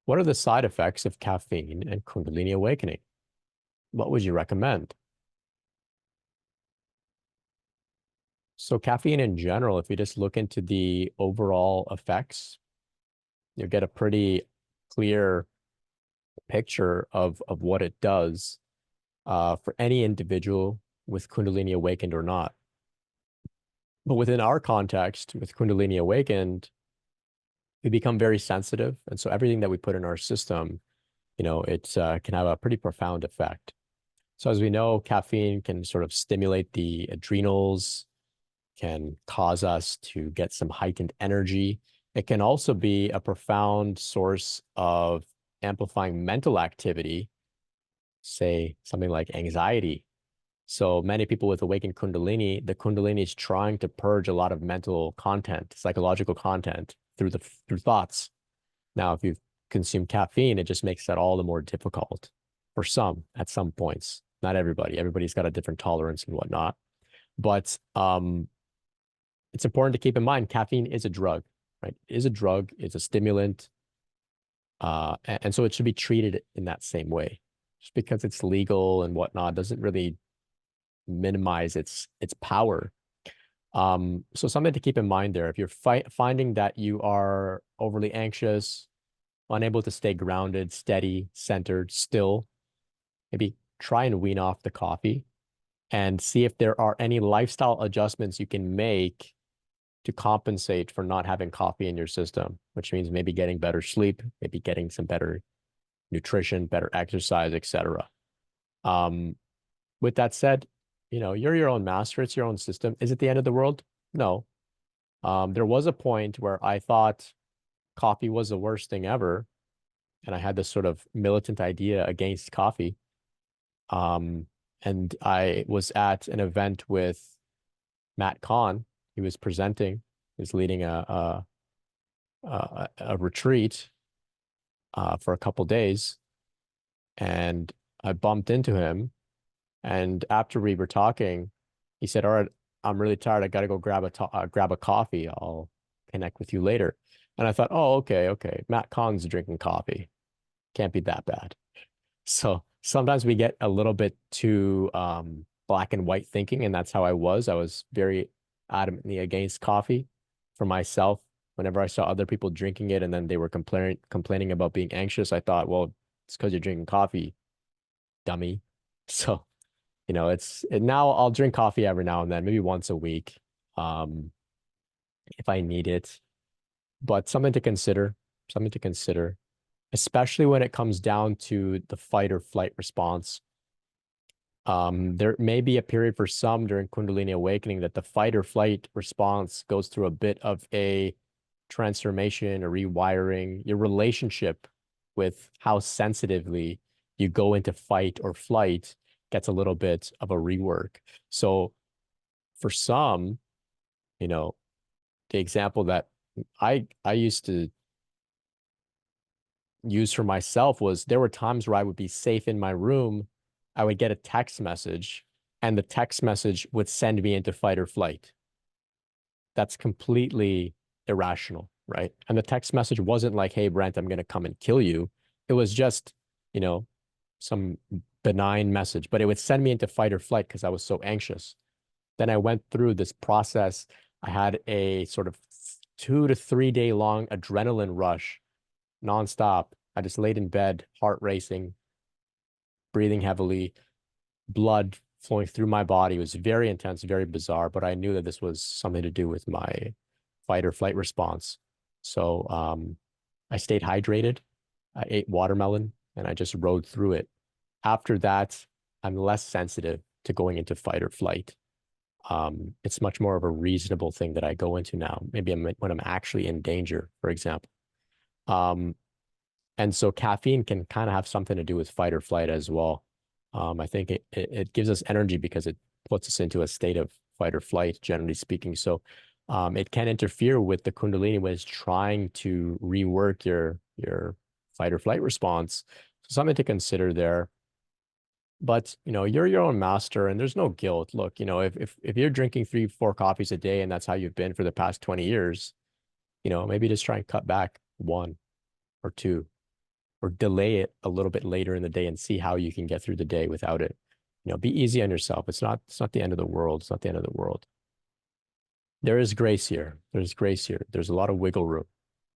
What are the side effects of caffeine and Kundalini awakening? What would you recommend? So caffeine in general, if you just look into the overall effects, you get a pretty clear picture of what it does for any individual with Kundalini awakened or not. But within our context, with Kundalini awakened, we become very sensitive. And so everything that we put in our system, it can have a pretty profound effect. So as we know, caffeine can sort of stimulate the adrenals, can cause us to get some heightened energy. It can also be a profound source of amplifying mental activity, say something like anxiety. So many people with awakened Kundalini, the Kundalini is trying to purge a lot of mental content, psychological content through thoughts. Now, if you've consumed caffeine, it just makes that all the more difficult for some at some points. Not everybody. Everybody's got a different tolerance and whatnot. But it's important to keep in mind caffeine is a drug, right? It is a drug. It's a stimulant. And so it should be treated in that same way. Just because it's legal and whatnot doesn't really minimize its power. So something to keep in mind there. If you're finding that you are overly anxious, unable to stay grounded, steady, centered, still, maybe try and wean off the coffee and see if there are any lifestyle adjustments you can make to compensate for not having coffee in your system, which means maybe getting better sleep, maybe getting some better nutrition, better exercise, etc. With that said, you're your own master. It's your own system. Is it the end of the world? No. There was a point where I thought coffee was the worst thing ever, and I had this sort of militant idea against coffee. And I was at an event with Matt Kahn. He was presenting. He was leading a retreat for a couple days, and I bumped into him. And after we were talking, he said, "All right, I'm really tired. I got to go grab a coffee. I'll connect with you later." And I thought, "Oh, okay. Matt Kahn's drinking coffee. Can't be that bad." So sometimes we get a little bit too black and white thinking, and that's how I was. I was very adamantly against coffee for myself. Whenever I saw other people drinking it and then they were complaining about being anxious, I thought, well, it's because you're drinking coffee, dummy. So, now I'll drink coffee every now and then, maybe once a week, if I need it. But something to consider, especially when it comes down to the fight or flight response. There may be a period for some during Kundalini awakening that the fight or flight response goes through a bit of a transformation or rewiring. Your relationship with how sensitively you go into fight or flight gets a little bit of a rework. So for some, the example that I used to use for myself was there were times where I would be safe in my room. I would get a text message and the text message would send me into fight or flight. That's completely irrational, right? And the text message wasn't like, "Hey, Brent, I'm going to come and kill you." It was just, some benign message, but it would send me into fight or flight because I was so anxious. Then I went through this process. I had a sort of 2 to 3 day long adrenaline rush nonstop. I just laid in bed, heart racing, breathing heavily, blood flowing through my body. It was very intense, very bizarre, but I knew that this was something to do with my fight or flight response. So I stayed hydrated. I ate watermelon and I just rode through it. After that, I'm less sensitive to going into fight or flight. It's much more of a reasonable thing that I go into now. Maybe when I'm actually in danger, for example. And so caffeine can kind of have something to do with fight or flight as well. I think it gives us energy because it puts us into a state of fight or flight, generally speaking. So it can interfere with the Kundalini when it's trying to rework your fight or flight response. So something to consider there. But you're your own master and there's no guilt. Look, if you're drinking 3, 4 coffees a day and that's how you've been for the past 20 years, maybe just try and cut back 1 or 2. or delay it a little bit later in the day and see how you can get through the day without it. Be easy on yourself. It's not the end of the world. It's not the end of the world. There is grace here. There's grace here. There's a lot of wiggle room.